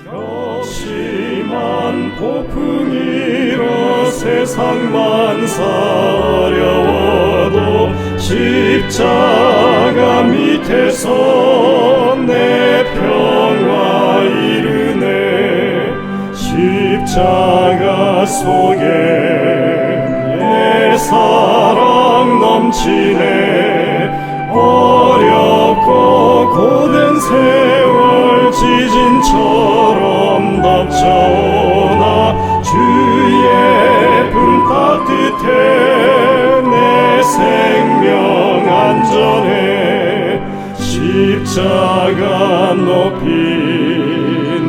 격심한 폭풍이라 세상 만사 어려워도 십자가 밑에서 내 평화 이르네. 십자가 속에 내 사랑 넘치네. 어렵고 고된 세월 지진처럼 덮쳐오나 주의 품 따뜻해 내 생명 안전해. 십자가 높이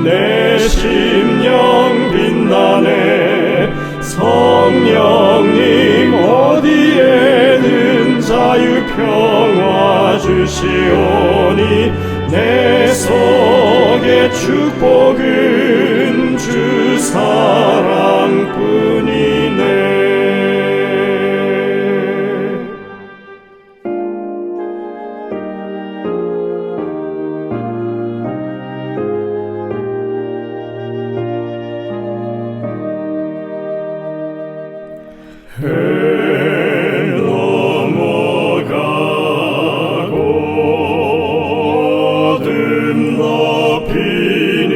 내 심령 빛나네. 성령님 어디에든 자유평화 주시오니 내 속의 축복은 주 사랑뿐이네. 해 넘어가고 어둠 덮이니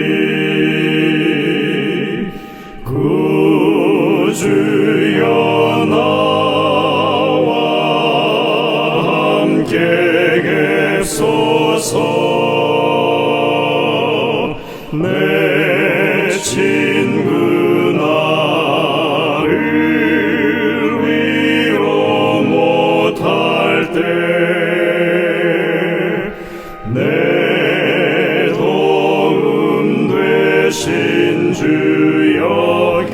구주여 나와 함께 계소서. 내 친구 내 도움 되신 주여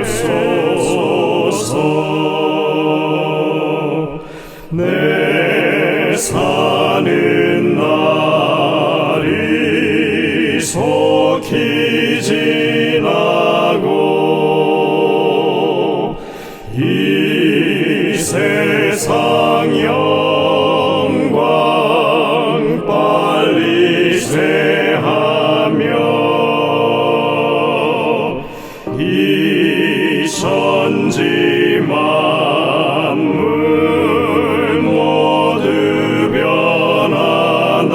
계소서. 내 사는 날이 속히 지나고 이 세상 영광 빨리 쇠하며 이 천지 만물 모두 변하나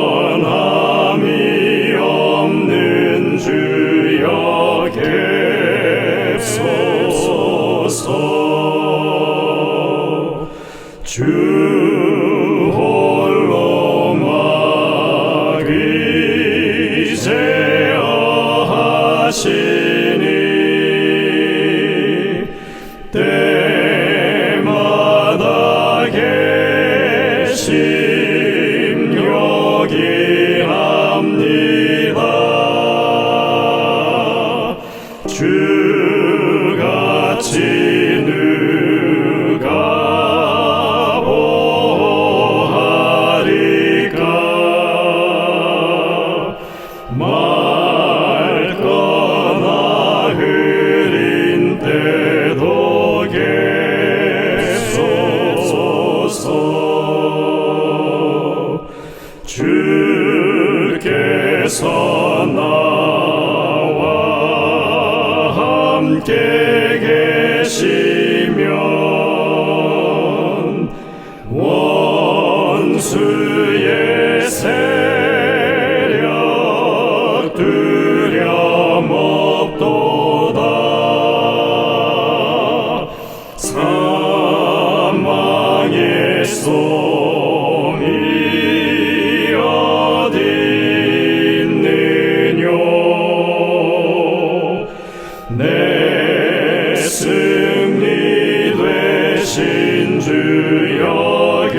변함이 없는 주여 계소서. 주 홀로 막이제어하시니 때마다 계심 여기합니다. 주같이 누가 보호하리까. 맑거나 흐린 때도 계소서. 주께서 나와 함께 계시면 원수의 세력 두려움 없도다. 사망의 솜이 어디 있느뇨. 내 승리 되신 주여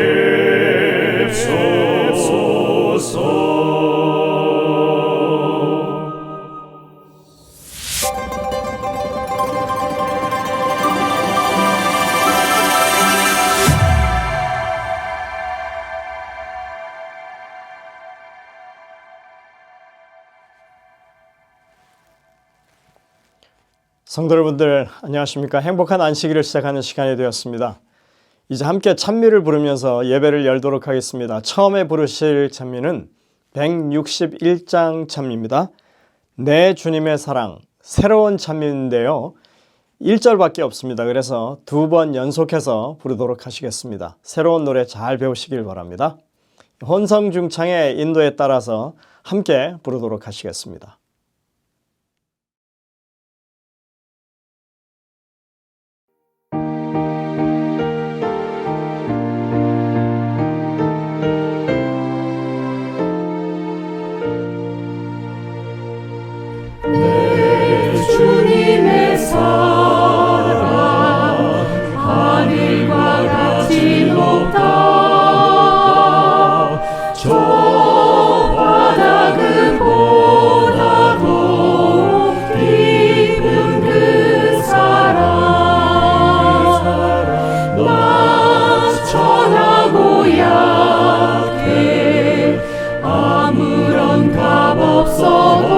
계소서. 성도 여러분들 안녕하십니까? 행복한 안식일을 시작하는 시간이 되었습니다. 이제 함께 찬미를 부르면서 예배를 열도록 하겠습니다. 처음에 부르실 찬미는 161장 찬미입니다. 내 주님의 사랑, 새로운 찬미인데요. 1절밖에 없습니다. 그래서 2번 연속해서 부르도록 하시겠습니다. 새로운 노래 잘 배우시길 바랍니다. 혼성중창의 인도에 따라서 함께 부르도록 하시겠습니다. 주님의 사랑 하늘과 같이 높다 저 바다 그보다도 깊은 그 사랑 나 천하고 약해 아무런 값 없어도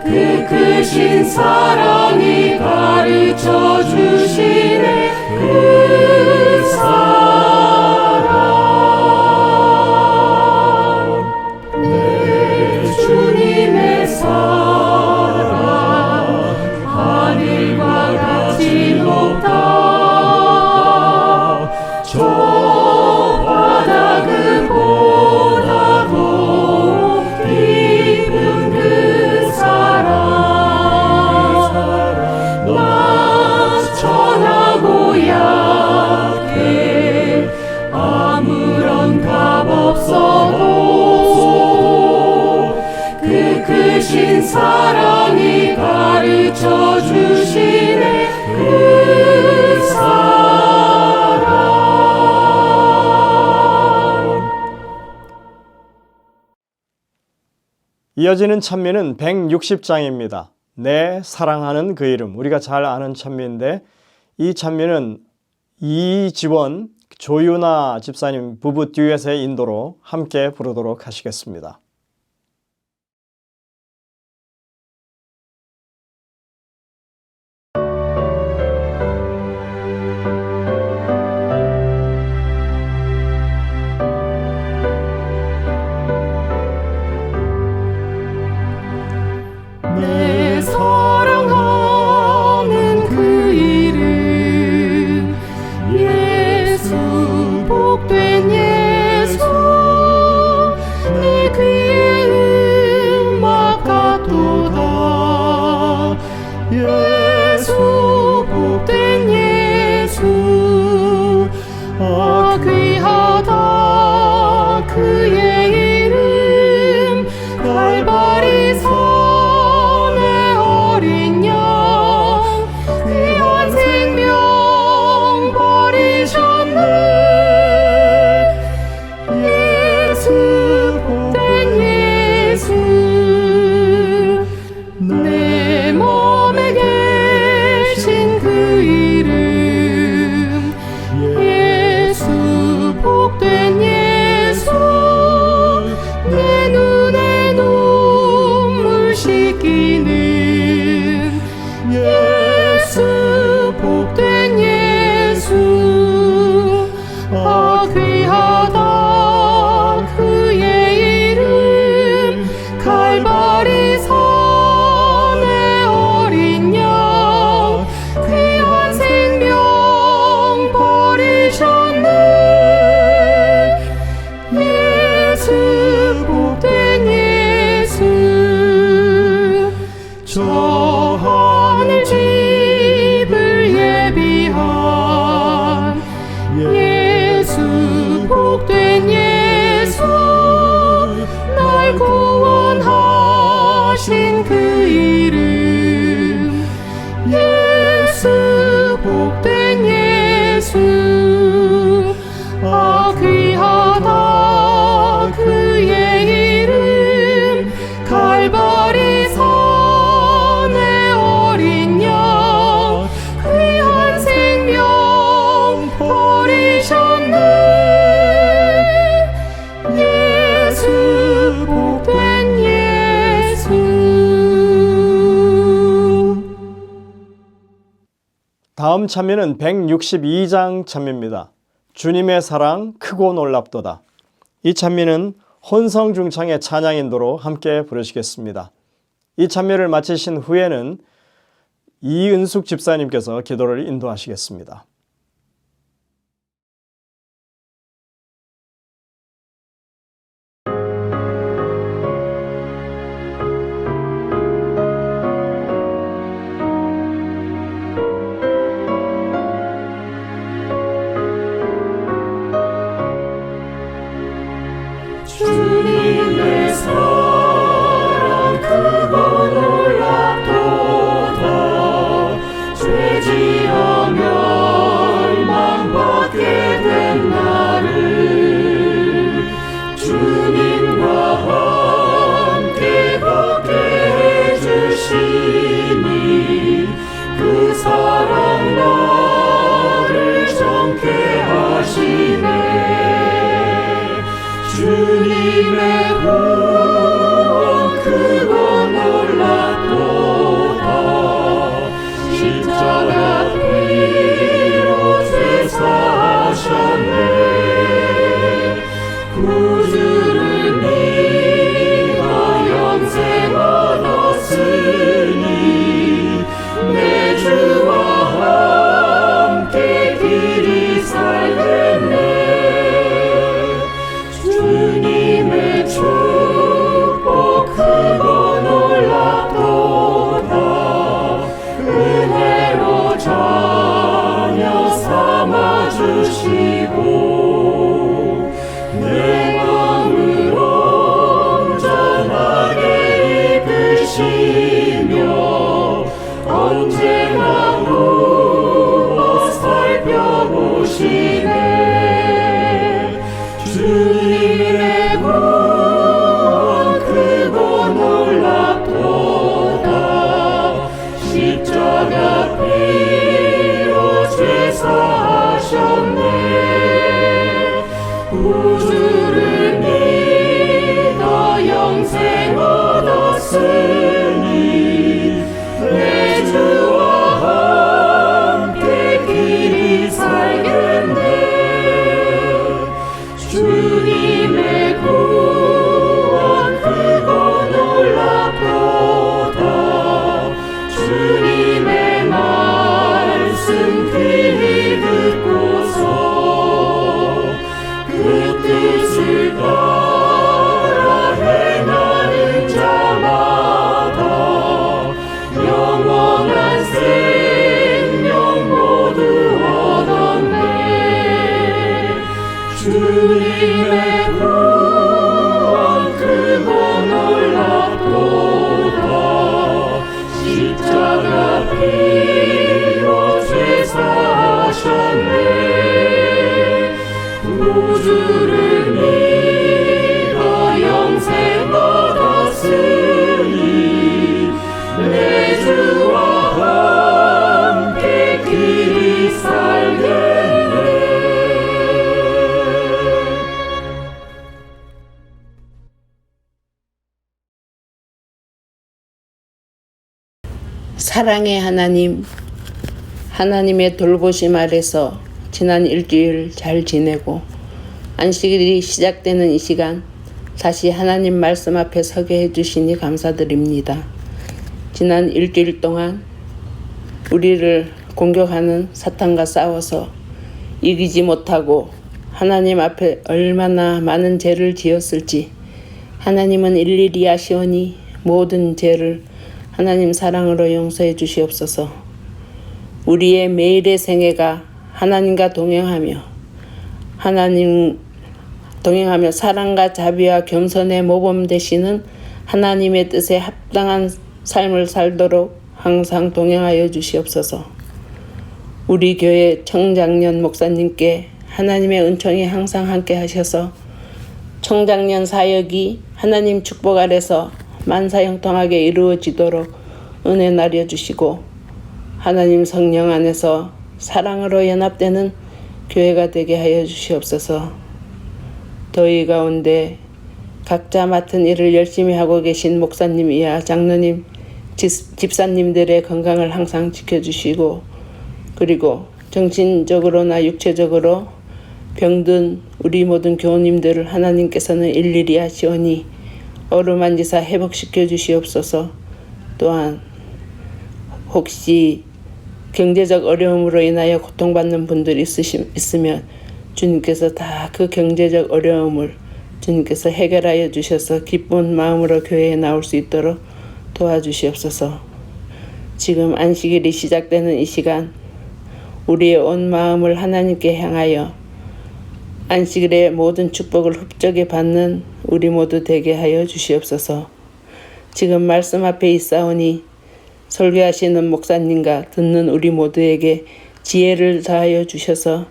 그 크신 사랑이 가르쳐 주시네 그 사랑 내 주님의 사랑 하늘과 같이 높다 저 바다 그보다도 깊은 그 사랑 나 천하고 약해 아무런 값 없어도 그 크신 사랑이 가르쳐 주시네 그 사랑 이어지는 찬미는 160장입니다. 내 사랑하는 그 이름. 우리가 잘 아는 찬미인데 이 찬미는 이지원, 조유나 집사님 부부 듀엣의 인도로 함께 부르도록 하시겠습니다. 내 사랑하는 그 이름 예수 복된 예수 내 귀에 음악 같도다 예수 복된 예수 아 귀하다 그의 이름 갈바리 산의 어린 양 귀한 생명 버리셨네 예수 복된 예수 내 몸에 계신 그 이름 예수 복된 예수 내 눈에 눈물 씻기는 예수 복된 예수 아 귀하다 그의 이름 갈바리 산의 어린 양 귀한 생명 버리셨네 예수 복된 예수 저 하늘 집을 예비한 예수 복된 예수 날 구원하신 그 이름 예수 복된 예수 아 귀하다 그의 이름 갈바리 산의 어린 양 귀한 생명 버리셨네 예수 복된 예수 다음 찬미는 162장 찬미입니다. 주님의 사랑 크고 놀랍도다. 이 찬미는 혼성중창의 찬양 인도로 함께 부르시겠습니다. 이 찬미를 마치신 후에는 이은숙 집사님께서 기도를 인도하시겠습니다. 주님의 사랑 크고 놀랍도다. 죄지어 멸망받게 된 나를 주님과 함께 걷게 해주시니 그 사랑 나를 정케 하시네. 주님의 구원 크고 놀랍도다. 십자가 피로 죄사하셨네. 구주를 믿어 영생 얻었으니 내 주와 함께 길이 살겠네. 주님의 축복 크고 놀랍도다. 은혜로 자녀 삼아주시고 내 마음을 온전하게 이끄시며 언제나 누워 살펴보시네. 주님의 구원 크고 놀랍도다. 십자가 피로 죄사하셨네. 구주를 믿어 영생 얻었으니 내 주와 함께 길이 살겠네. 주님의 구원 크고 놀랍도다. 주님의 말씀 귀히 듣고서 그 뜻을 따라 행하는 자마다 영원한 생명 모두 얻었네. 주님의 구원 크고 놀랍도다. 십자가 피로 죄사하셨네. 구주를 믿어 영생 얻었으니 내 주와 함께 길이 살겠네. 사랑의 하나님, 하나님의 돌보심 아래서 지난 일주일 잘 지내고 안식일이 시작되는 이 시간 다시 하나님 말씀 앞에 서게 해주시니 감사드립니다. 지난 일주일 동안 우리를 공격하는 사탄과 싸워서 이기지 못하고 하나님 앞에 얼마나 많은 죄를 지었을지 하나님은 일일이 아시오니 모든 죄를 하나님 사랑으로 용서해 주시옵소서. 우리의 매일의 생애가 하나님과 동행하며 사랑과 자비와 겸손의 모범 되시는 하나님의 뜻에 합당한 삶을 살도록 항상 동행하여 주시옵소서. 우리 교회 청장년 목사님께 하나님의 은총이 항상 함께 하셔서 청장년 사역이 하나님 축복 아래서 만사형통하게 이루어지도록 은혜 나려주시고 하나님 성령 안에서 사랑으로 연합되는 교회가 되게 하여 주시옵소서. 더위 가운데 각자 맡은 일을 열심히 하고 계신 목사님 이하 장로님, 집사님들의 건강을 항상 지켜주시고 그리고 정신적으로나 육체적으로 병든 우리 모든 교우님들을 하나님께서는 일일이 하시오니 어루만지사 회복시켜 주시옵소서. 또한 혹시 경제적 어려움으로 인하여 고통받는 분들이 있으면 주님께서 다 그 경제적 어려움을 주님께서 해결하여 주셔서 기쁜 마음으로 교회에 나올 수 있도록 도와주시옵소서. 지금 안식일이 시작되는 이 시간 우리의 온 마음을 하나님께 향하여 안식일의 모든 축복을 흡족히 받는 우리 모두 되게 하여 주시옵소서. 지금 말씀 앞에 있사오니 설교하시는 목사님과 듣는 우리 모두에게 지혜를 다하여 주셔서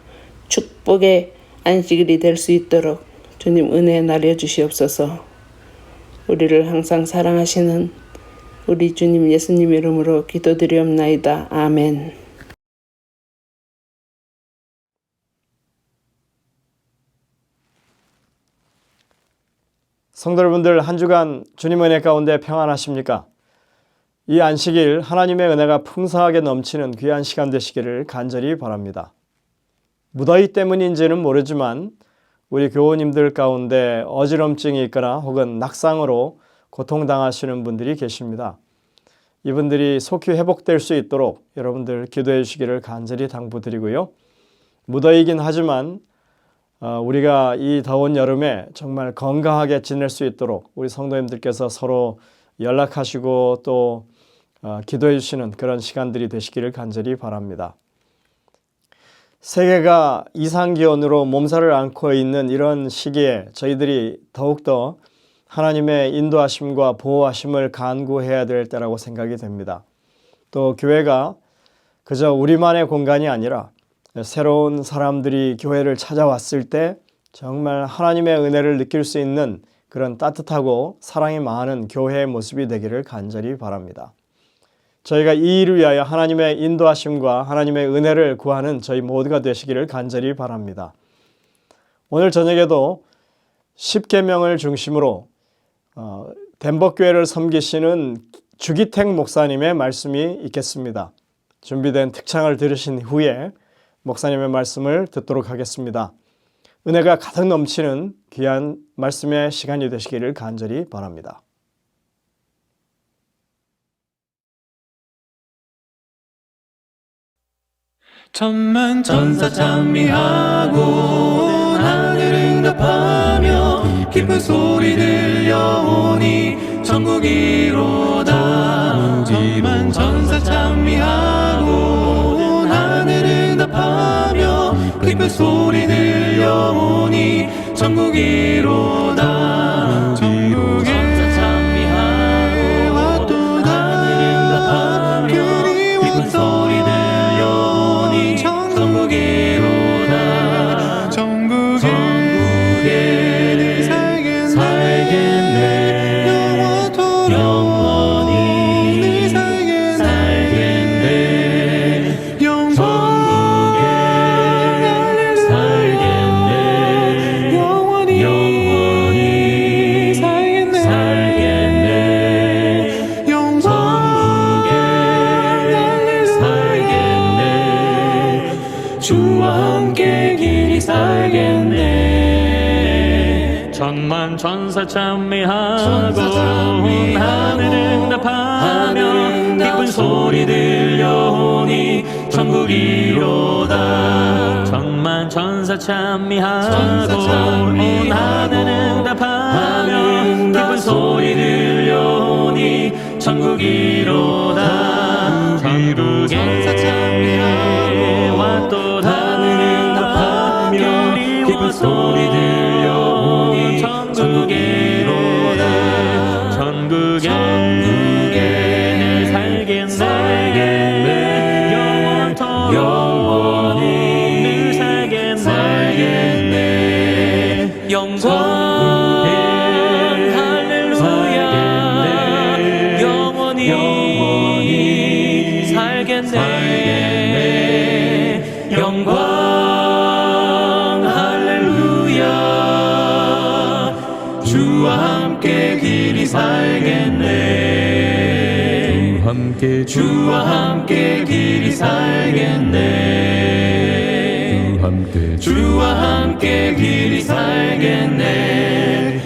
축복의 안식일이 될 수 있도록 주님 은혜 나려 주시옵소서. 우리를 항상 사랑하시는 우리 주님 예수님 이름으로 기도드리옵나이다. 아멘. 성도 여러분들, 한 주간 주님 은혜 가운데 평안하십니까? 이 안식일 하나님의 은혜가 풍성하게 넘치는 귀한 시간 되시기를 간절히 바랍니다. 무더위 때문인지는 모르지만 우리 교우님들 가운데 어지럼증이 있거나 혹은 낙상으로 고통당하시는 분들이 계십니다. 이분들이 속히 회복될 수 있도록 여러분들 기도해 주시기를 간절히 당부드리고요. 무더위이긴 하지만 우리가 이 더운 여름에 정말 건강하게 지낼 수 있도록 우리 성도님들께서 서로 연락하시고 또 기도해 주시는 그런 시간들이 되시기를 간절히 바랍니다. 세계가 이상기온으로 몸살을 앓고 있는 이런 시기에 저희들이 더욱더 하나님의 인도하심과 보호하심을 간구해야 될 때라고 생각이 됩니다. 또 교회가 그저 우리만의 공간이 아니라 새로운 사람들이 교회를 찾아왔을 때 정말 하나님의 은혜를 느낄 수 있는 그런 따뜻하고 사랑이 많은 교회의 모습이 되기를 간절히 바랍니다. 저희가 이 일을 위하여 하나님의 인도하심과 하나님의 은혜를 구하는 저희 모두가 되시기를 간절히 바랍니다. 오늘 저녁에도 십계명을 중심으로 덴버교회를 섬기시는 주기택 목사님의 말씀이 있겠습니다. 준비된 특창을 들으신 후에 목사님의 말씀을 듣도록 하겠습니다. 은혜가 가득 넘치는 귀한 말씀의 시간이 되시기를 간절히 바랍니다. 천만 천사 찬미하고 하늘 응답하며 기쁜 소리 들려오니 천국이로다. 천만 천사 찬미하고 하늘 응답하며 기쁜 소리 들려오니 천국이로다. 천국에 천사 찬미하고 하늘 응답하며 기쁜 소리 들려오니 천국이로다. 천국에 살겠네. 영원히 살겠네. 천국에 살겠네. 영원히 살겠네. 천국에 살겠네. 주와 함께 길이 살겠네. 천만 천사 찬미하고 하늘 응답하며 기쁜 소리 들려오니 천국이로다. 천만 천사 찬미하고 하늘 응답하며 기쁜 소리 들려오니 천국이로다. 천국에 왔도다. 기쁜 소리 들려오니 천국이로다. 천국에 살겠네. 영원히 살겠네. 영광 할렐루야. 영원히 살겠네. 영광 주와 함께 길이 살겠네. 주와 함께 길이 살겠네. 주와 함께 길이 살겠네.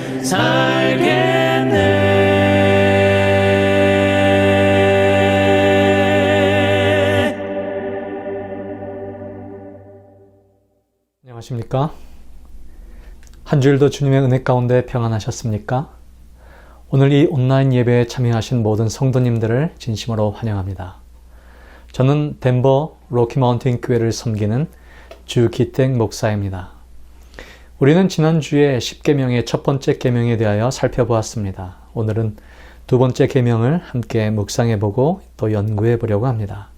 안녕하십니까? 한 주일도 주님의 은혜 가운데 평안하셨습니까? 오늘 이 온라인 예배에 참여하신 모든 성도님들을 진심으로 환영합니다. 저는 덴버 로키마운틴 교회를 섬기는 주기택 목사입니다. 우리는 지난주에 10계명의 첫 번째 계명에 대하여 살펴보았습니다. 오늘은 두 번째 계명을 함께 묵상해보고 또 연구해보려고 합니다.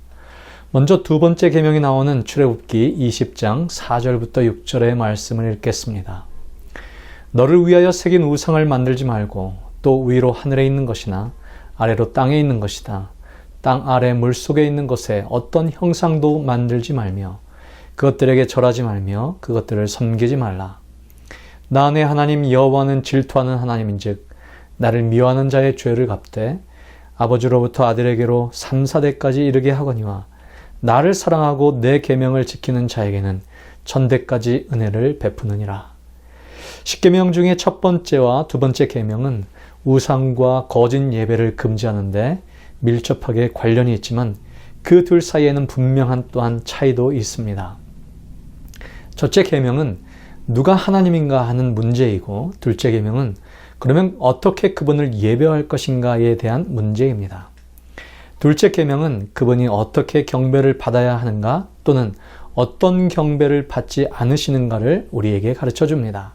먼저 두 번째 계명이 나오는 출애굽기 20장 4절부터 6절의 말씀을 읽겠습니다. 너를 위하여 새긴 우상을 만들지 말고 또 위로 하늘에 있는 것이나 아래로 땅에 있는 것이다. 땅 아래 물속에 있는 것에 어떤 형상도 만들지 말며 그것들에게 절하지 말며 그것들을 섬기지 말라. 나 내 하나님 여호와는 질투하는 하나님인즉 나를 미워하는 자의 죄를 갚되 아버지로부터 아들에게로 3, 4대까지 이르게 하거니와 나를 사랑하고 내 계명을 지키는 자에게는 천대까지 은혜를 베푸느니라. 10계명 중에 첫 번째와 두 번째 계명은 우상과 거짓 예배를 금지하는데 밀접하게 관련이 있지만 그 둘 사이에는 분명한 또한 차이도 있습니다. 첫째 계명은 누가 하나님인가 하는 문제이고 둘째 계명은 그러면 어떻게 그분을 예배할 것인가에 대한 문제입니다. 둘째 계명은 그분이 어떻게 경배를 받아야 하는가 또는 어떤 경배를 받지 않으시는가를 우리에게 가르쳐 줍니다.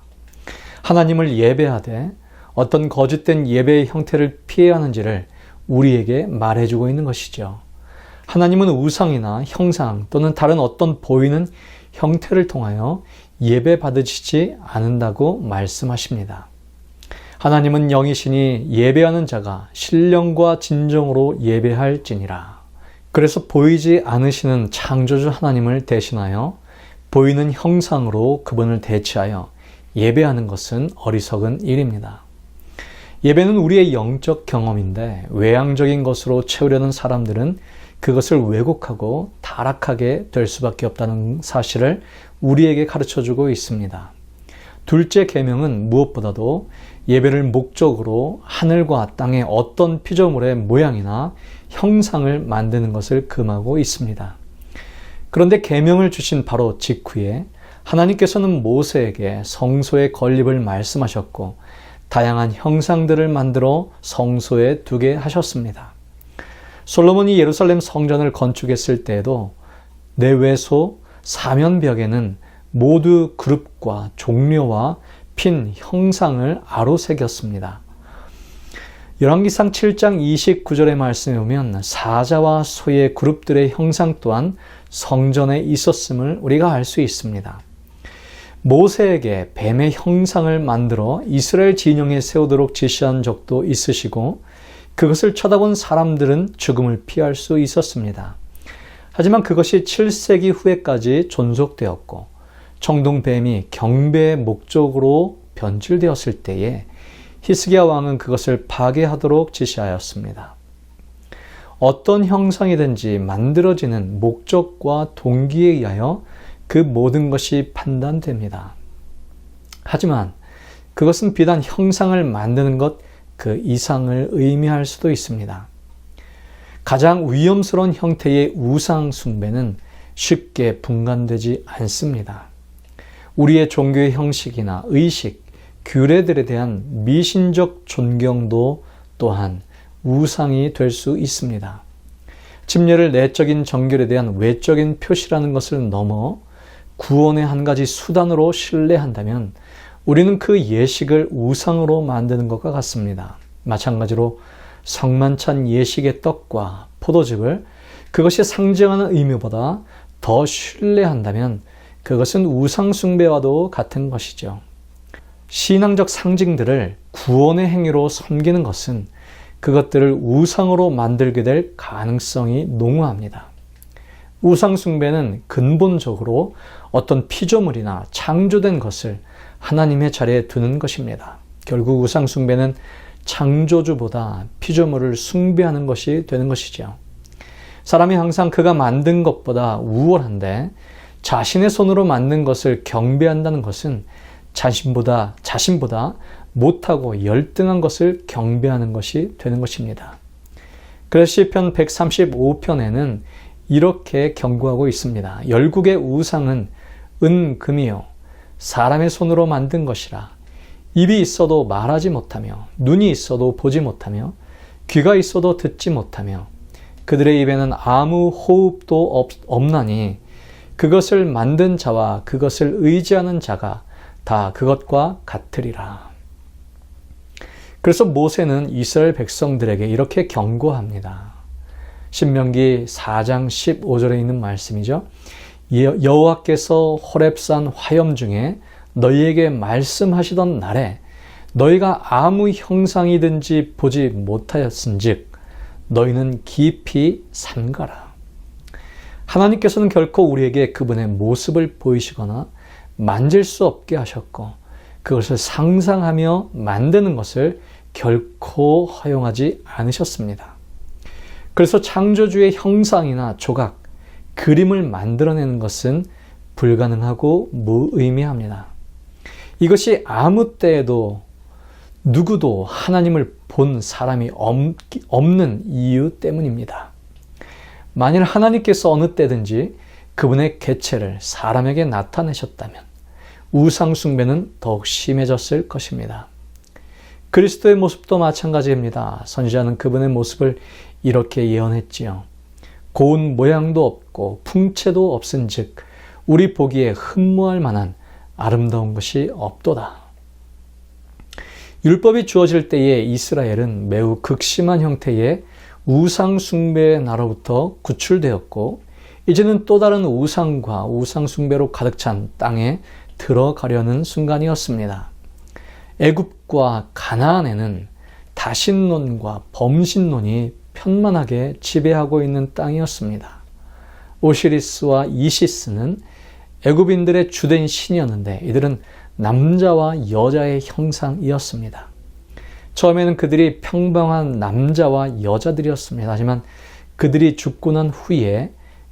하나님을 예배하되 어떤 거짓된 예배의 형태를 피해야 하는지를 우리에게 말해주고 있는 것이죠. 하나님은 우상이나 형상 또는 다른 어떤 보이는 형태를 통하여 예배 받으시지 않는다고 말씀하십니다. 하나님은 영이시니 예배하는 자가 신령과 진정으로 예배할지니라. 그래서 보이지 않으시는 창조주 하나님을 대신하여 보이는 형상으로 그분을 대체하여 예배하는 것은 어리석은 일입니다. 예배는 우리의 영적 경험인데 외향적인 것으로 채우려는 사람들은 그것을 왜곡하고 타락하게 될 수밖에 없다는 사실을 우리에게 가르쳐주고 있습니다. 둘째 계명은 무엇보다도 예배를 목적으로 하늘과 땅의 어떤 피조물의 모양이나 형상을 만드는 것을 금하고 있습니다. 그런데 계명을 주신 바로 직후에 하나님께서는 모세에게 성소의 건립을 말씀하셨고 다양한 형상들을 만들어 성소에 두게 하셨습니다. 솔로몬이 예루살렘 성전을 건축했을 때에도 내외소 사면벽에는 모두 그룹과 종려와 핀 형상을 아로새겼습니다. 열왕기상 7장 29절의 말씀에 보면 사자와 소의 그룹들의 형상 또한 성전에 있었음을 우리가 알 수 있습니다. 모세에게 뱀의 형상을 만들어 이스라엘 진영에 세우도록 지시한 적도 있으시고 그것을 쳐다본 사람들은 죽음을 피할 수 있었습니다. 하지만 그것이 7세기 후에까지 존속되었고 청동뱀이 경배의 목적으로 변질되었을 때에 히스기야 왕은 그것을 파괴하도록 지시하였습니다. 어떤 형상이든지 만들어지는 목적과 동기에 의하여 그 모든 것이 판단됩니다. 하지만 그것은 비단 형상을 만드는 것 그 이상을 의미할 수도 있습니다. 가장 위험스러운 형태의 우상 숭배는 쉽게 분간되지 않습니다. 우리의 종교의 형식이나 의식, 규례들에 대한 미신적 존경도 또한 우상이 될 수 있습니다. 침례를 내적인 정결에 대한 외적인 표시라는 것을 넘어 구원의 한 가지 수단으로 신뢰한다면 우리는 그 예식을 우상으로 만드는 것과 같습니다. 마찬가지로 성만찬 예식의 떡과 포도즙을 그것이 상징하는 의미보다 더 신뢰한다면 그것은 우상 숭배와도 같은 것이죠. 신앙적 상징들을 구원의 행위로 섬기는 것은 그것들을 우상으로 만들게 될 가능성이 농후합니다. 우상 숭배는 근본적으로 어떤 피조물이나 창조된 것을 하나님의 자리에 두는 것입니다. 결국 우상 숭배는 창조주보다 피조물을 숭배하는 것이 되는 것이죠. 사람이 항상 그가 만든 것보다 우월한데 자신의 손으로 만든 것을 경배한다는 것은 자신보다 못하고 열등한 것을 경배하는 것이 되는 것입니다. 그래서 시편 135편에는 이렇게 경고하고 있습니다. 열국의 우상은 은, 금이요 사람의 손으로 만든 것이라. 입이 있어도 말하지 못하며 눈이 있어도 보지 못하며 귀가 있어도 듣지 못하며 그들의 입에는 아무 호흡도 없나니 그것을 만든 자와 그것을 의지하는 자가 다 그것과 같으리라. 그래서 모세는 이스라엘 백성들에게 이렇게 경고합니다. 신명기 4장 15절에 있는 말씀이죠. 여호와께서 호렙산 화염 중에 너희에게 말씀하시던 날에 너희가 아무 형상이든지 보지 못하였은즉 너희는 깊이 삼가라. 하나님께서는 결코 우리에게 그분의 모습을 보이시거나 만질 수 없게 하셨고 그것을 상상하며 만드는 것을 결코 허용하지 않으셨습니다. 그래서 창조주의 형상이나 조각, 그림을 만들어내는 것은 불가능하고 무의미합니다. 이것이 아무 때에도 누구도 하나님을 본 사람이 없는 이유 때문입니다. 만일 하나님께서 어느 때든지 그분의 개체를 사람에게 나타내셨다면 우상 숭배는 더욱 심해졌을 것입니다. 그리스도의 모습도 마찬가지입니다. 선지자는 그분의 모습을 이렇게 예언했지요. 고운 모양도 없고 풍채도 없은즉 우리 보기에 흠모할 만한 아름다운 것이 없도다. 율법이 주어질 때에 이스라엘은 매우 극심한 형태의 우상 숭배의 나로부터 구출되었고 이제는 또 다른 우상과 우상 숭배로 가득 찬 땅에 들어가려는 순간이었습니다. 애굽과 가나안에는 다신론과 범신론이 편만하게 지배하고 있는 땅이었습니다. 오시리스와 이시스는 애굽인들의 주된 신이었는데 이들은 남자와 여자의 형상이었습니다. 처음에는 그들이 평범한 남자와 여자들이었습니다. 하지만 그들이 죽고 난 후에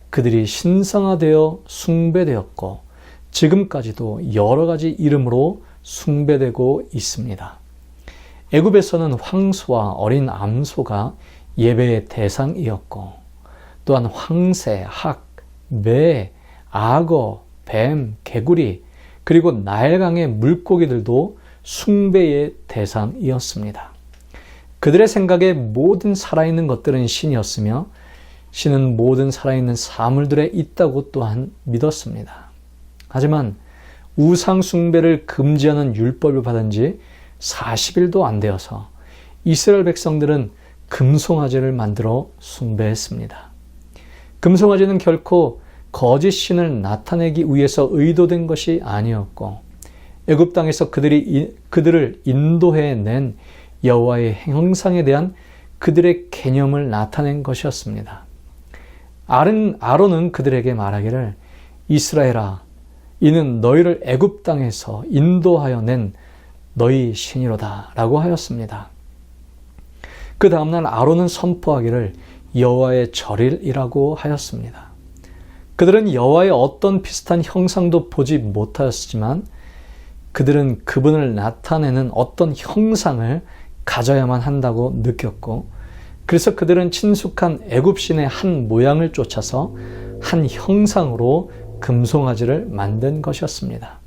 그들이 신성화되어 숭배되었고 지금까지도 여러 가지 이름으로 숭배되고 있습니다. 애굽에서는 황소와 어린 암소가 예배의 대상이었고 또한 황새, 학, 매, 악어, 뱀, 개구리 그리고 나일강의 물고기들도 숭배의 대상이었습니다. 그들의 생각에 모든 살아있는 것들은 신이었으며 신은 모든 살아있는 사물들에 있다고 또한 믿었습니다. 하지만 우상 숭배를 금지하는 율법을 받은 지 40일도 안 되어서 이스라엘 백성들은 금송아지를 만들어 숭배했습니다. 금송아지는 결코 거짓 신을 나타내기 위해서 의도된 것이 아니었고 애굽 땅에서 그들을 인도해낸 여호와의 형상에 대한 그들의 개념을 나타낸 것이었습니다. 아론은 그들에게 말하기를 이스라엘아 이는 너희를 애굽 땅에서 인도하여 낸 너희 신이로다 라고 하였습니다. 그 다음날 아론은 선포하기를 여호와의 절일이라고 하였습니다. 그들은 여호와의 어떤 비슷한 형상도 보지 못하였지만 그들은 그분을 나타내는 어떤 형상을 가져야만 한다고 느꼈고 그래서 그들은 친숙한 애굽신의 한 모양을 쫓아서 한 형상으로 금송아지를 만든 것이었습니다.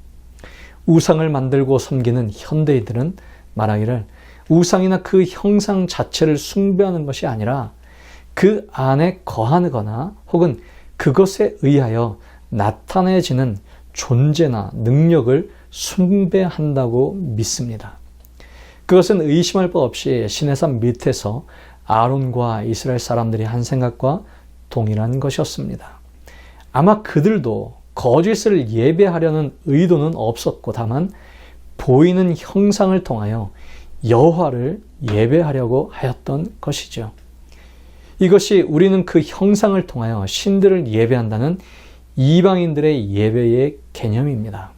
우상을 만들고 섬기는 현대인들은 말하기를 우상이나 그 형상 자체를 숭배하는 것이 아니라 그 안에 거하거나 혹은 그것에 의하여 나타내지는 존재나 능력을 숭배한다고 믿습니다. 그것은 의심할 바 없이 시내산 밑에서 아론과 이스라엘 사람들이 한 생각과 동일한 것이었습니다. 아마 그들도 거짓을 예배하려는 의도는 없었고 다만 보이는 형상을 통하여 여호와를 예배하려고 하였던 것이죠. 이것이 우리는 그 형상을 통하여 신들을 예배한다는 이방인들의 예배의 개념입니다.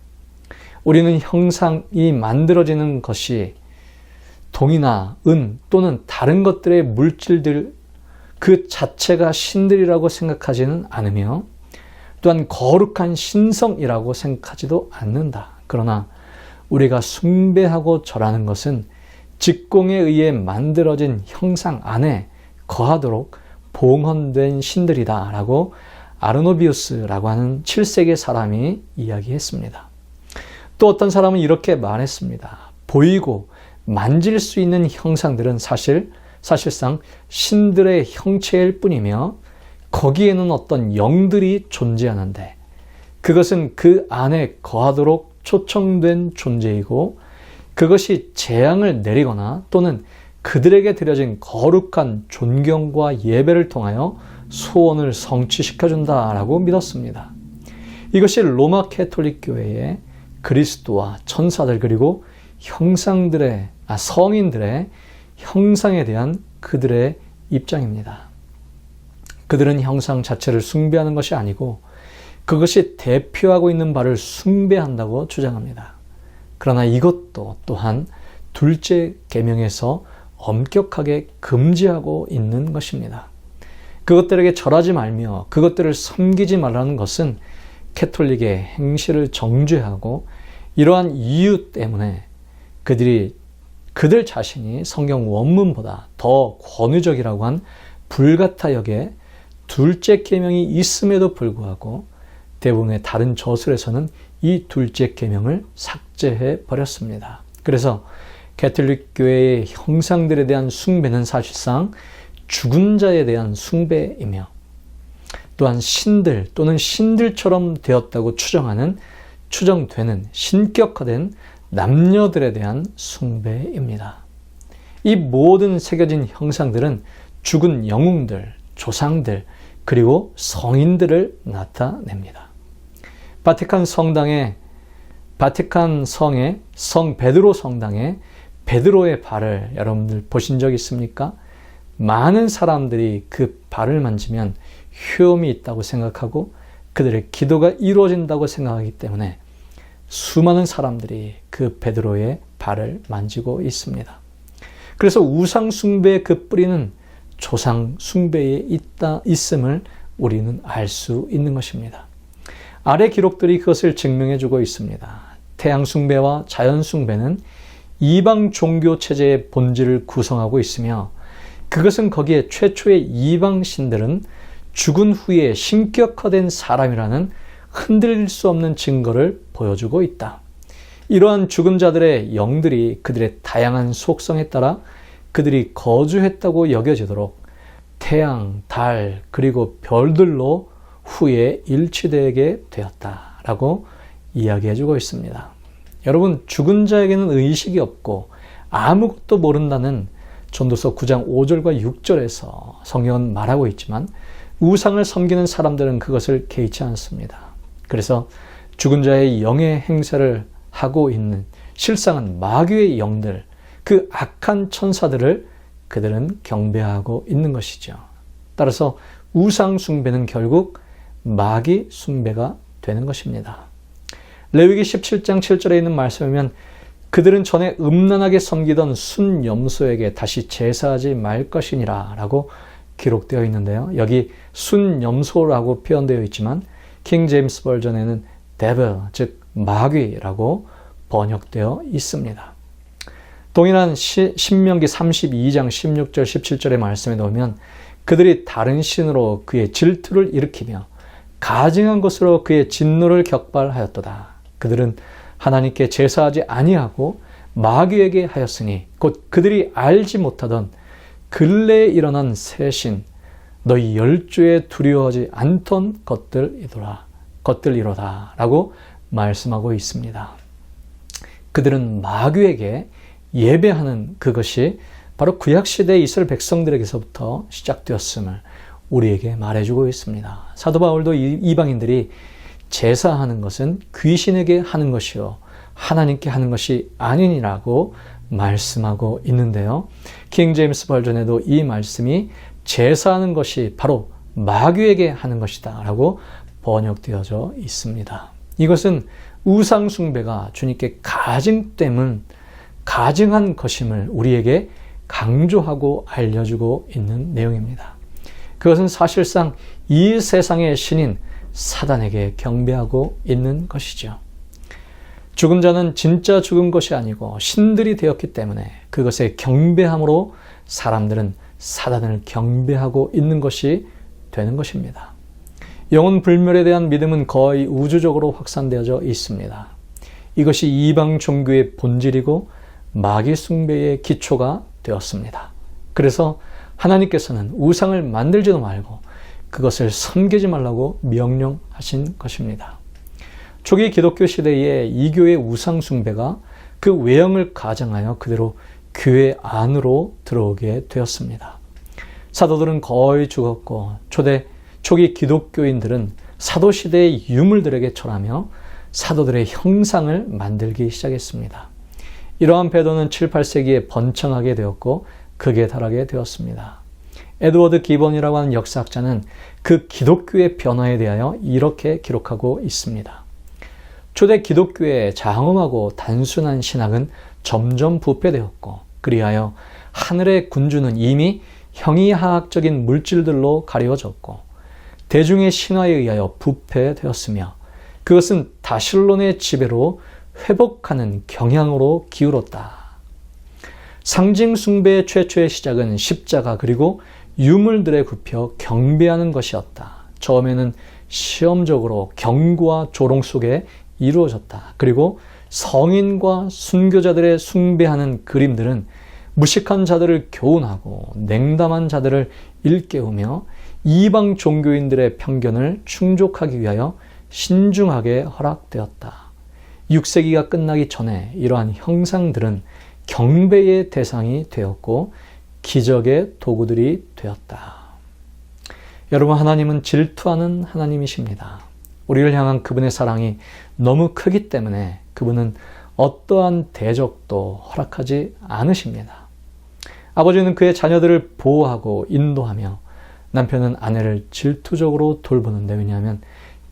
우리는 형상이 만들어지는 것이 동이나 은 또는 다른 것들의 물질들 그 자체가 신들이라고 생각하지는 않으며 또한 거룩한 신성이라고 생각하지도 않는다. 그러나 우리가 숭배하고 절하는 것은 직공에 의해 만들어진 형상 안에 거하도록 봉헌된 신들이다 라고 아르노비우스라고 하는 7세기 사람이 이야기했습니다. 또 어떤 사람은 이렇게 말했습니다. 보이고 만질 수 있는 형상들은 사실상 신들의 형체일 뿐이며 거기에는 어떤 영들이 존재하는데 그것은 그 안에 거하도록 초청된 존재이고 그것이 재앙을 내리거나 또는 그들에게 드려진 거룩한 존경과 예배를 통하여 소원을 성취시켜준다라고 믿었습니다. 이것이 로마 캐톨릭 교회의 그리스도와 천사들 그리고 성인들의 형상에 대한 그들의 입장입니다. 그들은 형상 자체를 숭배하는 것이 아니고 그것이 대표하고 있는 바를 숭배한다고 주장합니다. 그러나 이것도 또한 둘째 계명에서 엄격하게 금지하고 있는 것입니다. 그것들에게 절하지 말며 그것들을 섬기지 말라는 것은 캐톨릭의 행실을 정죄하고 이러한 이유 때문에 그들 자신이 성경 원문보다 더 권위적이라고 한 불같아 여기에 둘째 계명이 있음에도 불구하고 대부분의 다른 저술에서는 이 둘째 계명을 삭제해 버렸습니다. 그래서 캐톨릭 교회의 형상들에 대한 숭배는 사실상 죽은 자에 대한 숭배이며 또한 신들 또는 신들처럼 되었다고 추정되는 신격화된 남녀들에 대한 숭배입니다. 이 모든 새겨진 형상들은 죽은 영웅들, 조상들, 그리고 성인들을 나타냅니다. 바티칸 성의 성 베드로 성당에 베드로의 발을 여러분들 보신 적 있습니까? 많은 사람들이 그 발을 만지면 효험이 있다고 생각하고 그들의 기도가 이루어진다고 생각하기 때문에 수많은 사람들이 그 베드로의 발을 만지고 있습니다. 그래서 우상 숭배의 그 뿌리는 조상 숭배에 있음을 우리는 알 수 있는 것입니다. 아래 기록들이 그것을 증명해 주고 있습니다. 태양 숭배와 자연 숭배는 이방 종교 체제의 본질을 구성하고 있으며 그것은 거기에 최초의 이방 신들은 죽은 후에 신격화된 사람이라는 흔들릴 수 없는 증거를 보여주고 있다. 이러한 죽은 자들의 영들이 그들의 다양한 속성에 따라 그들이 거주했다고 여겨지도록 태양, 달, 그리고 별들로 후에 일치되게 되었다라고 이야기해주고 있습니다. 여러분, 죽은 자에게는 의식이 없고 아무것도 모른다는 전도서 9장 5절과 6절에서 성경은 말하고 있지만 우상을 섬기는 사람들은 그것을 개의치 않습니다. 그래서 죽은 자의 영의 행세를 하고 있는 실상은 마귀의 영들, 그 악한 천사들을 그들은 경배하고 있는 것이죠. 따라서 우상 숭배는 결국 마귀 숭배가 되는 것입니다. 레위기 17장 7절에 있는 말씀에 보면 그들은 전에 음란하게 섬기던 순염소에게 다시 제사하지 말 것이니라 라고 기록되어 있는데요. 여기 순염소라고 표현되어 있지만 킹 제임스 버전에는 devil, 즉 마귀라고 번역되어 있습니다. 동일한 신명기 32장 16절 17절의 말씀에 보면 그들이 다른 신으로 그의 질투를 일으키며 가증한 것으로 그의 진노를 격발하였도다. 그들은 하나님께 제사하지 아니하고 마귀에게 하였으니 곧 그들이 알지 못하던 근래에 일어난 새 신 너희 열조에 두려워하지 않던 것들이로다 라고 말씀하고 있습니다. 그들은 마귀에게 예배하는 그것이 바로 구약시대 이스라엘 백성들에게서부터 시작되었음을 우리에게 말해주고 있습니다. 사도 바울도 이방인들이 제사하는 것은 귀신에게 하는 것이요 하나님께 하는 것이 아니니라고 말씀하고 있는데요. 킹 제임스 버전에도 이 말씀이 제사하는 것이 바로 마귀에게 하는 것이다 라고 번역되어져 있습니다. 이것은 우상 숭배가 주님께 가증됨은 가증한 것임을 우리에게 강조하고 알려주고 있는 내용입니다. 그것은 사실상 이 세상의 신인 사단에게 경배하고 있는 것이죠. 죽은 자는 진짜 죽은 것이 아니고 신들이 되었기 때문에 그것에 경배함으로 사람들은 사단을 경배하고 있는 것이 되는 것입니다. 영혼 불멸에 대한 믿음은 거의 우주적으로 확산되어져 있습니다. 이것이 이방 종교의 본질이고 마귀 숭배의 기초가 되었습니다. 그래서 하나님께서는 우상을 만들지도 말고 그것을 섬기지 말라고 명령하신 것입니다. 초기 기독교 시대의 이교의 우상 숭배가 그 외형을 가장하여 그대로 교회 안으로 들어오게 되었습니다. 사도들은 거의 죽었고 초기 기독교인들은 사도시대의 유물들에게 절하며 사도들의 형상을 만들기 시작했습니다. 이러한 배도는 7, 8세기에 번창하게 되었고 극에 달하게 되었습니다. 에드워드 기본이라고 하는 역사학자는 그 기독교의 변화에 대하여 이렇게 기록하고 있습니다. 초대 기독교의 장엄하고 단순한 신학은 점점 부패되었고 그리하여 하늘의 군주는 이미 형이하학적인 물질들로 가리워졌고 대중의 신화에 의하여 부패되었으며 그것은 다실론의 지배로 회복하는 경향으로 기울었다. 상징 숭배의 최초의 시작은 십자가 그리고 유물들에 굽혀 경배하는 것이었다. 처음에는 시험적으로 경구와 조롱 속에 이루어졌다. 그리고 성인과 순교자들의 숭배하는 그림들은 무식한 자들을 교훈하고 냉담한 자들을 일깨우며 이방 종교인들의 편견을 충족하기 위하여 신중하게 허락되었다. 6세기가 끝나기 전에 이러한 형상들은 경배의 대상이 되었고 기적의 도구들이 되었다. 여러분, 하나님은 질투하는 하나님이십니다. 우리를 향한 그분의 사랑이 너무 크기 때문에 그분은 어떠한 대적도 허락하지 않으십니다. 아버지는 그의 자녀들을 보호하고 인도하며 남편은 아내를 질투적으로 돌보는데 왜냐하면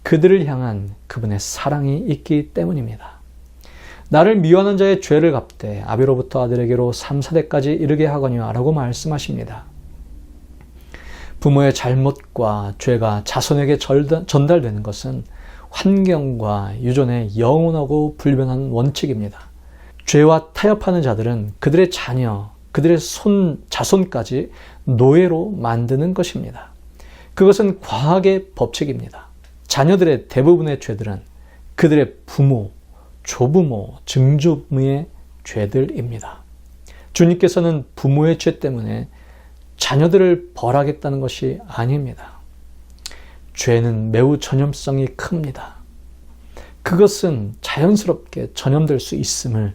그들을 향한 그분의 사랑이 있기 때문입니다. 나를 미워하는 자의 죄를 갚되 아비로부터 아들에게로 3, 4대까지 이르게 하거니와 라고 말씀하십니다. 부모의 잘못과 죄가 자손에게 전달되는 것은 환경과 유전의 영원하고 불변한 원칙입니다. 죄와 타협하는 자들은 그들의 자녀, 그들의 자손까지 노예로 만드는 것입니다. 그것은 과학의 법칙입니다. 자녀들의 대부분의 죄들은 그들의 부모, 조부모, 증조부의 죄들입니다. 주님께서는 부모의 죄 때문에 자녀들을 벌하겠다는 것이 아닙니다. 죄는 매우 전염성이 큽니다. 그것은 자연스럽게 전염될 수 있음을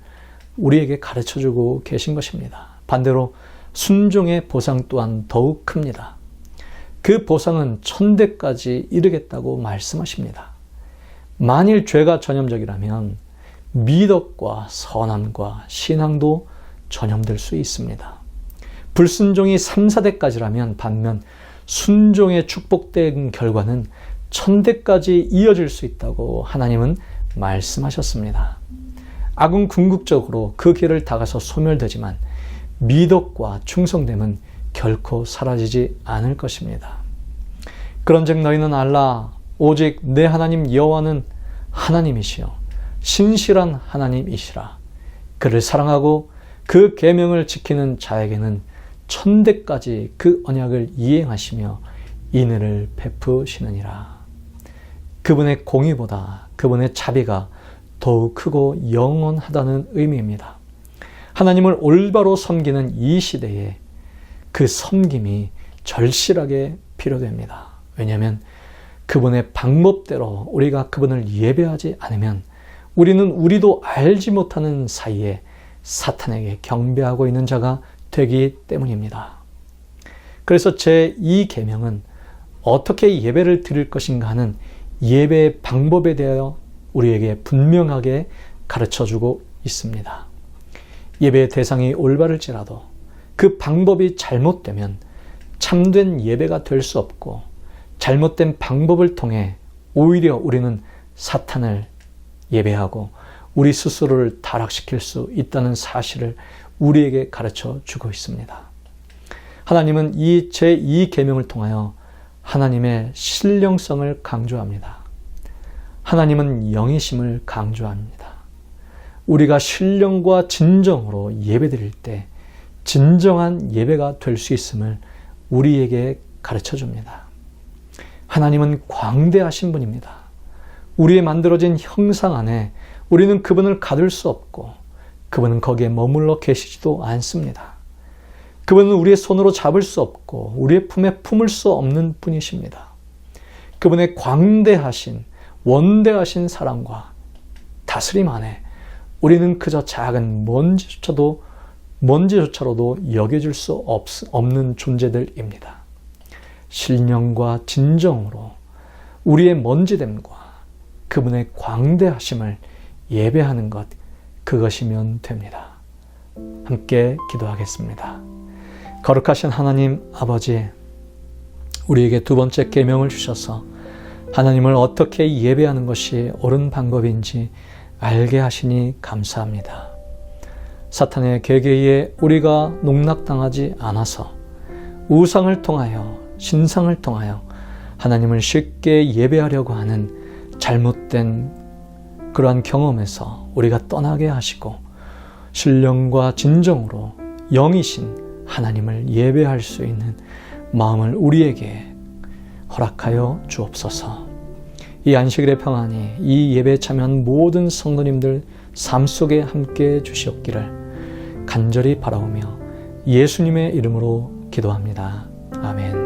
우리에게 가르쳐주고 계신 것입니다. 반대로 순종의 보상 또한 더욱 큽니다. 그 보상은 1000대까지 이르겠다고 말씀하십니다. 만일 죄가 전염적이라면 미덕과 선함과 신앙도 전염될 수 있습니다. 불순종이 3, 4대까지라면 반면 순종의 축복된 결과는 1000대까지 이어질 수 있다고 하나님은 말씀하셨습니다. 악은 궁극적으로 그 길을 다가서 소멸되지만 미덕과 충성됨은 결코 사라지지 않을 것입니다. 그런즉 너희는 알라 오직 내 하나님 여호와는 하나님이시요 신실한 하나님이시라. 그를 사랑하고 그 계명을 지키는 자에게는 1000대까지 그 언약을 이행하시며 인애를 베푸시느니라. 그분의 공의보다 그분의 자비가 더욱 크고 영원하다는 의미입니다. 하나님을 올바로 섬기는 이 시대에 그 섬김이 절실하게 필요됩니다. 왜냐하면 그분의 방법대로 우리가 그분을 예배하지 않으면 우리는 우리도 알지 못하는 사이에 사탄에게 경배하고 있는 자가 되기 때문입니다. 그래서 제2 계명은 어떻게 예배를 드릴 것인가 하는 예배의 방법에 대하여 우리에게 분명하게 가르쳐주고 있습니다. 예배의 대상이 올바를지라도 그 방법이 잘못되면 참된 예배가 될 수 없고 잘못된 방법을 통해 오히려 우리는 사탄을 예배하고 우리 스스로를 타락시킬 수 있다는 사실을 우리에게 가르쳐 주고 있습니다. 하나님은 이 제2계명을 통하여 하나님의 신령성을 강조합니다. 하나님은 영이심을 강조합니다. 우리가 신령과 진정으로 예배드릴 때 진정한 예배가 될 수 있음을 우리에게 가르쳐 줍니다. 하나님은 광대하신 분입니다. 우리의 만들어진 형상 안에 우리는 그분을 가둘 수 없고 그분은 거기에 머물러 계시지도 않습니다. 그분은 우리의 손으로 잡을 수 없고 우리의 품에 품을 수 없는 분이십니다. 그분의 광대하신 원대하신 사랑과 다스림 안에 우리는 그저 작은 먼지조차로도 여겨줄 수 없는 존재들입니다. 신령과 진정으로 우리의 먼지됨과 그분의 광대하심을 예배하는 것, 그것이면 됩니다. 함께 기도하겠습니다. 거룩하신 하나님 아버지, 우리에게 두 번째 계명을 주셔서 하나님을 어떻게 예배하는 것이 옳은 방법인지 알게 하시니 감사합니다. 사탄의 계계에 우리가 농락당하지 않아서 우상을 통하여 신상을 통하여 하나님을 쉽게 예배하려고 하는 잘못된 그러한 경험에서 우리가 떠나게 하시고 신령과 진정으로 영이신 하나님을 예배할 수 있는 마음을 우리에게 허락하여 주옵소서. 이 안식일의 평안이 이 예배에 참여한 모든 성도님들 삶 속에 함께 주시옵기를 간절히 바라오며 예수님의 이름으로 기도합니다. 아멘.